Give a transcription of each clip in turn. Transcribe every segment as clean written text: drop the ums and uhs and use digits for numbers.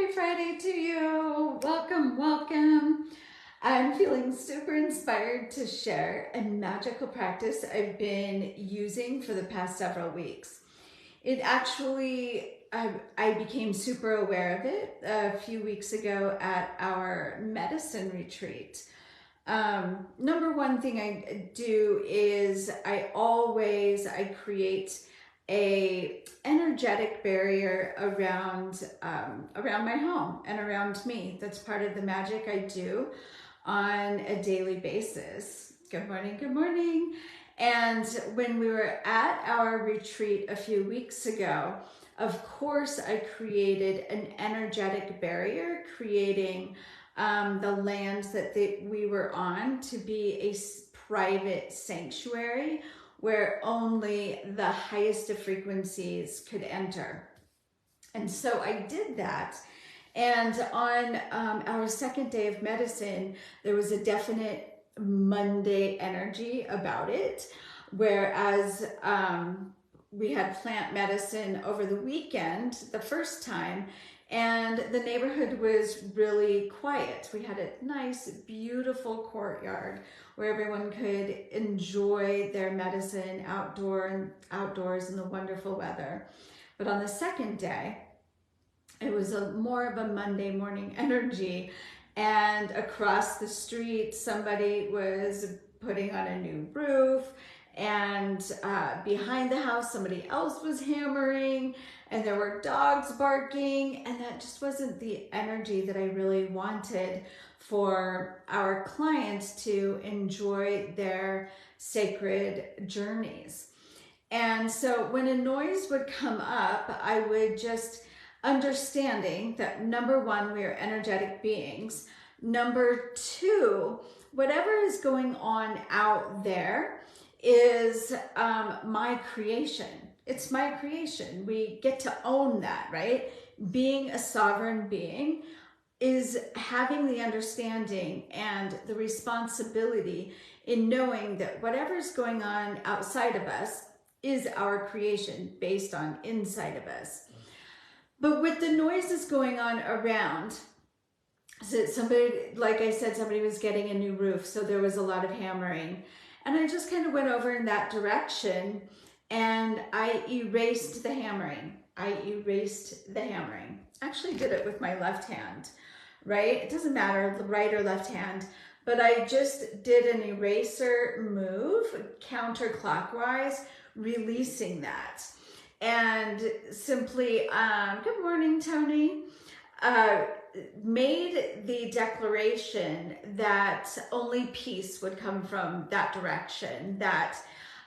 Happy Friday to you. Welcome, welcome. I'm feeling super inspired to share a magical practice I've been using for the past several weeks. It actually, I became super aware of it a few weeks ago at our medicine retreat. Number one thing I do is I create a energetic barrier around my home and around me. That's part of the magic I do on a daily basis. Good morning, good morning. And when we were at our retreat a few weeks ago, of course, I created an energetic barrier, creating the land that we were on to be a private sanctuary where only the highest of frequencies could enter. And so I did that. And on our second day of medicine, there was a definite Monday energy about it, whereas we had plant medicine over the weekend, the first time, and the neighborhood was really quiet. We had a nice, beautiful courtyard where everyone could enjoy their medicine outdoors in the wonderful weather. But on the second day, it was more of a Monday morning energy, and across the street, somebody was putting on a new roof, and behind the house, somebody else was hammering, and there were dogs barking, and that just wasn't the energy that I really wanted for our clients to enjoy their sacred journeys. And so when a noise would come up, I would just understanding that number one, we are energetic beings. Number two, whatever is going on out there is my creation. It's my creation. We get to own that, right? Being a sovereign being is having the understanding and the responsibility in knowing that whatever's going on outside of us is our creation based on inside of us. But with the noises going on around, so somebody, like I said, somebody was getting a new roof, so there was a lot of hammering. And I just kind of went over in that direction and I erased the hammering. Actually did it with my left hand, right? It doesn't matter, the right or left hand, but I just did an eraser move counterclockwise, releasing that. And simply, good morning, Tony, made the declaration that only peace would come from that direction, that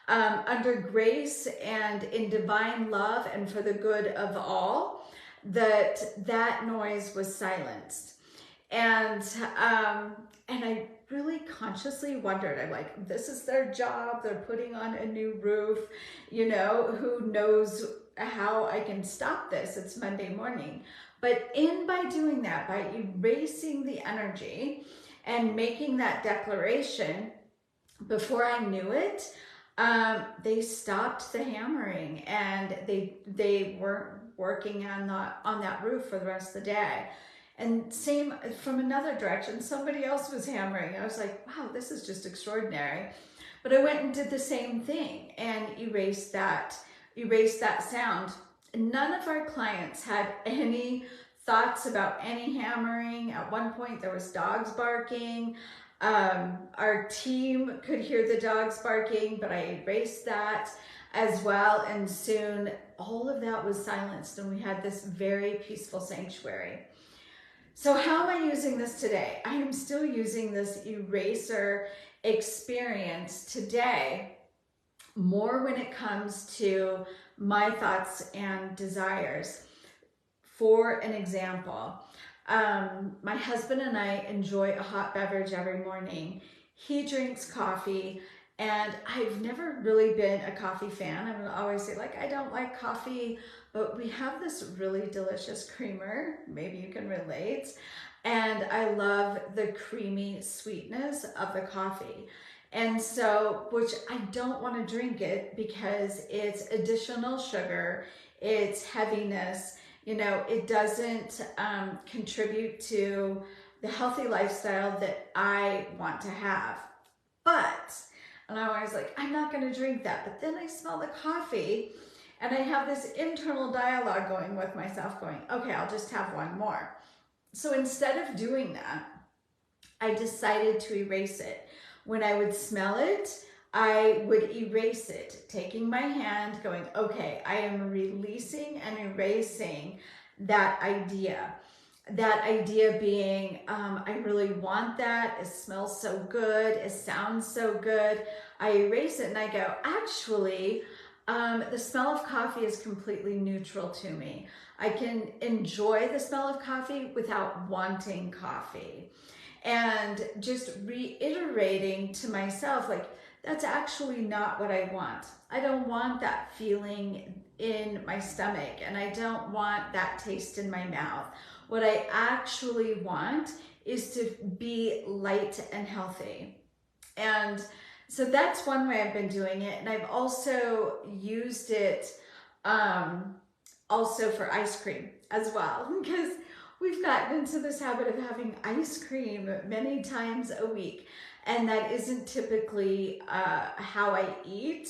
under grace and in divine love and for the good of all, that noise was silenced. And I really consciously wondered, I'm like, this is their job, they're putting on a new roof, you know, who knows how I can stop this? It's Monday morning. But by doing that, by erasing the energy and making that declaration, before I knew it, they stopped the hammering and they weren't working on that roof for the rest of the day. And same from another direction, somebody else was hammering. I was like, wow, this is just extraordinary. But I went and did the same thing and erased that sound. None of our clients had any thoughts about any hammering. At one point, there was dogs barking. Our team could hear the dogs barking, but I erased that as well. And soon all of that was silenced and we had this very peaceful sanctuary. So how am I using this today? I am still using this eraser experience today, more when it comes to my thoughts and desires. For an example, my husband and I enjoy a hot beverage every morning. He drinks coffee, and I've never really been a coffee fan. I would always say, like, I don't like coffee, but we have this really delicious creamer. Maybe you can relate. And I love the creamy sweetness of the coffee. And so, which I don't want to drink it because it's additional sugar, it's heaviness, It doesn't contribute to the healthy lifestyle that I want to have. And I'm always like, I'm not going to drink that. But then I smell the coffee and I have this internal dialogue going with myself going, okay, I'll just have one more. So instead of doing that, I decided to erase it. When I would smell it, I would erase it, taking my hand, going, okay, I am releasing and erasing that idea. That idea being, I really want that. It smells so good. It sounds so good. I erase it and I go, actually, the smell of coffee is completely neutral to me. I can enjoy the smell of coffee without wanting coffee. And just reiterating to myself, like, that's actually not what I want. I don't want that feeling in my stomach, and I don't want that taste in my mouth. What I actually want is to be light and healthy. And so that's one way I've been doing it. And I've also used it also for ice cream as well, because we've gotten into this habit of having ice cream many times a week. And that isn't typically how I eat.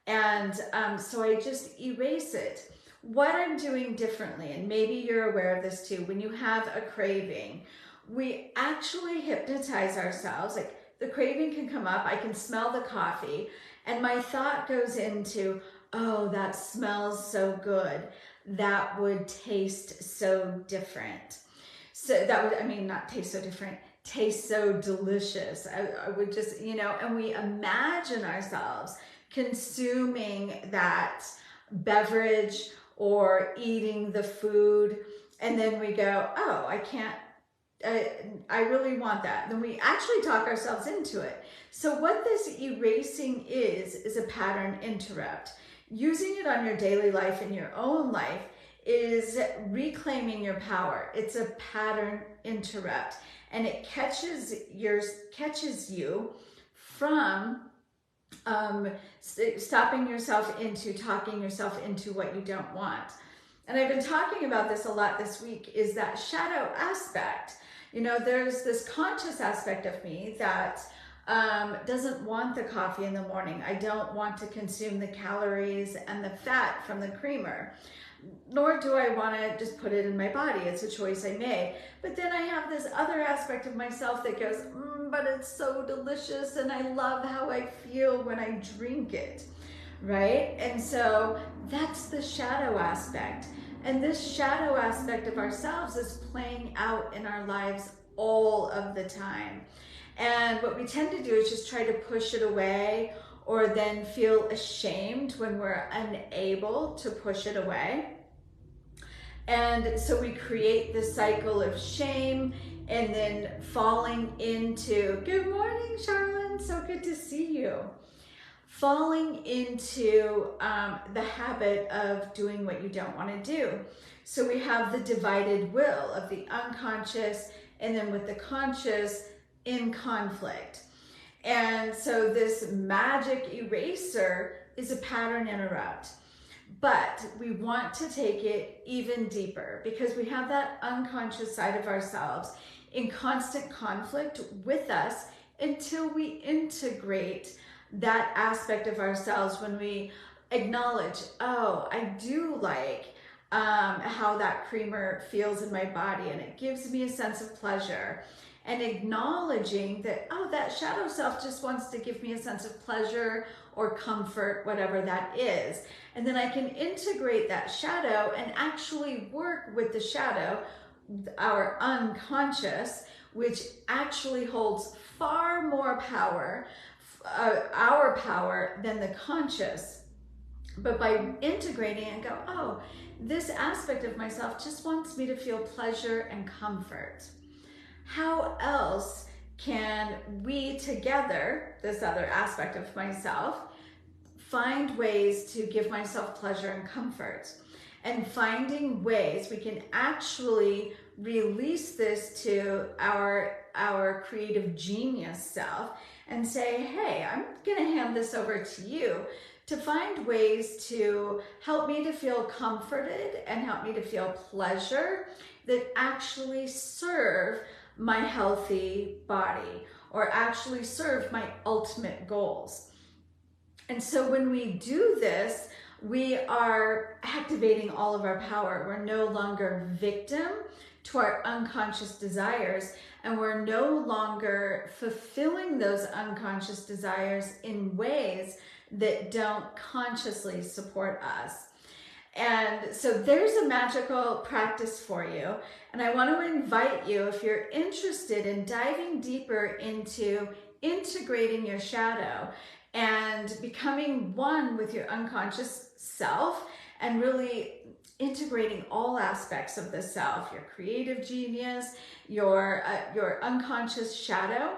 And so I just erase it. What I'm doing differently, and maybe you're aware of this too, when you have a craving, we actually hypnotize ourselves. Like, the craving can come up, I can smell the coffee, and my thought goes into, oh, that smells so good. That would taste so different. So that would, not taste so different, taste so delicious. I would just, and we imagine ourselves consuming that beverage or eating the food, and then we go, oh, I can't, I really want that. And then we actually talk ourselves into it. So what this erasing is a pattern interrupt. Using it on your daily life, in your own life, is reclaiming your power. It's a pattern interrupt, and it catches you from stopping yourself into talking yourself into what you don't want. And I've been talking about this a lot this week, is that shadow aspect. There's this conscious aspect of me that doesn't want the coffee in the morning. I don't want to consume the calories and the fat from the creamer, nor do I want to just put it in my body. It's a choice I made. But then I have this other aspect of myself that goes, but it's so delicious and I love how I feel when I drink it, right? And so that's the shadow aspect. And this shadow aspect of ourselves is playing out in our lives all of the time. And what we tend to do is just try to push it away, or then feel ashamed when we're unable to push it away. And so we create this cycle of shame, and then falling into, good morning, Charlene, so good to see you. Falling into the habit of doing what you don't want to do. So we have the divided will of the unconscious, and then with the conscious in conflict. And so this magic eraser is a pattern interrupt. But we want to take it even deeper, because we have that unconscious side of ourselves in constant conflict with us until we integrate that aspect of ourselves, when we acknowledge, oh, I do like how that creamer feels in my body and it gives me a sense of pleasure. And acknowledging that, oh, that shadow self just wants to give me a sense of pleasure or comfort, whatever that is. And then I can integrate that shadow and actually work with the shadow, our unconscious, which actually holds far more power, our power, than the conscious. But by integrating it and go, oh, this aspect of myself just wants me to feel pleasure and comfort. How else can we together, this other aspect of myself, find ways to give myself pleasure and comfort? And finding ways we can actually release this to our creative genius self and say, hey, I'm gonna hand this over to you, to find ways to help me to feel comforted and help me to feel pleasure that actually serve my healthy body or actually serve my ultimate goals. And so when we do this, we are activating all of our power. We're no longer victim to our unconscious desires, and we're no longer fulfilling those unconscious desires in ways that don't consciously support us. And so there's a magical practice for you. And I want to invite you, if you're interested in diving deeper into integrating your shadow and becoming one with your unconscious self and really integrating all aspects of the self, your creative genius, your unconscious shadow,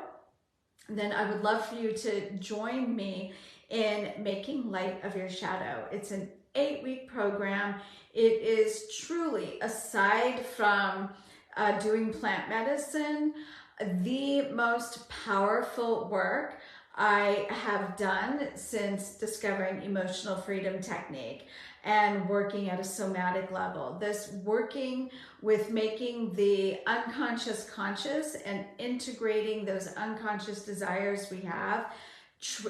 then I would love for you to join me in making light of your shadow. It's an 8-week program. It is truly, aside from doing plant medicine, the most powerful work I have done since discovering emotional freedom technique and working at a somatic level. This working with making the unconscious conscious and integrating those unconscious desires we have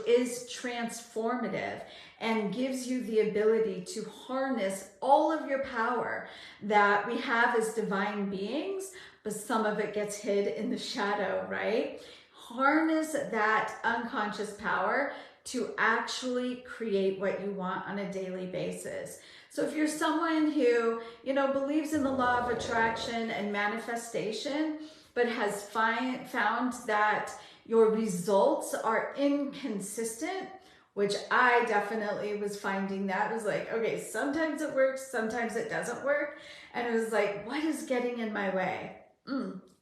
is transformative and gives you the ability to harness all of your power that we have as divine beings, but some of it gets hid in the shadow, right? Harness that unconscious power to actually create what you want on a daily basis. So if you're someone who, believes in the law of attraction and manifestation, but has found that your results are inconsistent, which I definitely was finding that. It was like, okay, sometimes it works, sometimes it doesn't work. And it was like, what is getting in my way?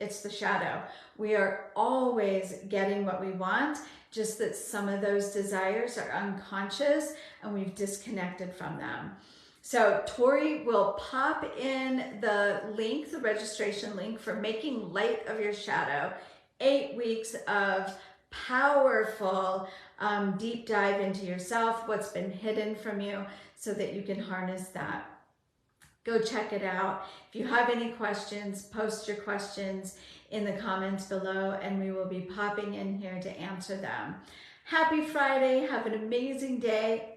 It's the shadow. We are always getting what we want, just that some of those desires are unconscious and we've disconnected from them. So Tori will pop in the link, the registration link for Making Light of Your Shadow, 8 weeks of powerful deep dive into yourself, what's been hidden from you, so that you can harness that. Go check it out. If you have any questions, post your questions in the comments below and we will be popping in here to answer them. Happy Friday. Have an amazing day.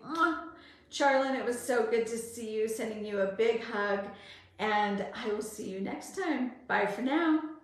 Charlene, it was so good to see you. Sending you a big hug and I will see you next time. Bye for now.